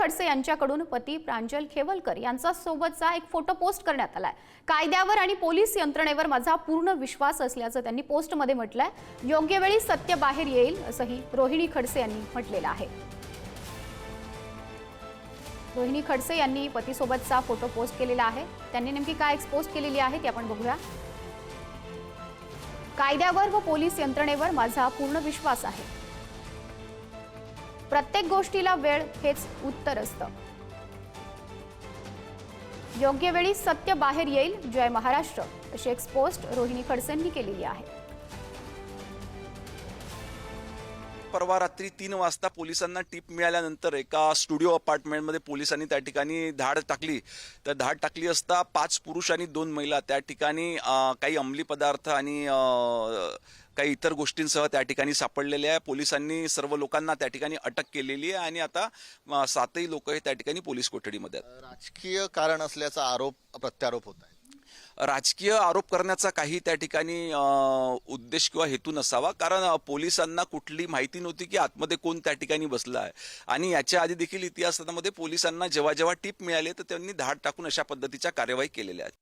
खडसे यांच्याकडून पती प्रांजल खेवलकर यांचा सोबतचा एक फोटो पोस्ट करण्यात आलाय। कायद्यावर आणि पोलीस यंत्रणेवर माझा पूर्ण विश्वास असल्याचं त्यांनी पोस्टमध्ये म्हटलंय। योग्य वेळी सत्य बाहेर येईल असंही रोहिणी खडसे यांनी म्हटलेलं आहे। रोहिणी खडसे यांनी पतीसोबतचा फोटो पोस्ट केलेला आहे। त्यांनी नेमकी काय एक्सपोज केलेली आहे ते आपण बघूया। कायद्यावर व पोलीस यंत्रणेवर माझा पूर्ण विश्वास आहे। प्रत्येक गोष्टीला वेळ हेच उत्तर असतं। योग्य वेळी सत्य बाहेर येईल, जय महाराष्ट्र अशी एक्सपोज रोहिणी खडसेंनी केलेली आहे। परवा रात्री 3 वाजता पोलिसांना टीप मिळाल्यानंतर एका स्टुडिओ अपार्टमेंटमध्ये पोलिसांनी त्या ठिकाणी धाड टाकली। तर धाड टाकली असता 5 पुरुष आणि 2 महिला त्या ठिकाणी काही अंमली पदार्थ आणि काही इतर गोष्टींसह त्या ठिकाणी सापडलेले आहे। पोलिसांनी सर्व लोकांना त्या ठिकाणी अटक केलेली आहे आणि आता 7ही लोक हे त्या ठिकाणी पोलीस कोठडीमध्ये आहेत। राजकीय कारण असल्याचा आरोप प्रत्यारोप होत आहे। राजकीय आरोप करण्याचा काही त्या ठिकाणी उद्देश किंवा हेतू नसावा, कारण पोलिसांना कुठली माहिती नव्हती की आतमध्ये कोण त्या ठिकाणी बसला आहे। आणि याच्या आधी देखील इतिहासामध्ये पोलिसांना जेव्हा जेव्हा टीप मिळाली तर त्यांनी धाड टाकून अशा पद्धतीच्या कार्यवाही केलेल्या आहेत।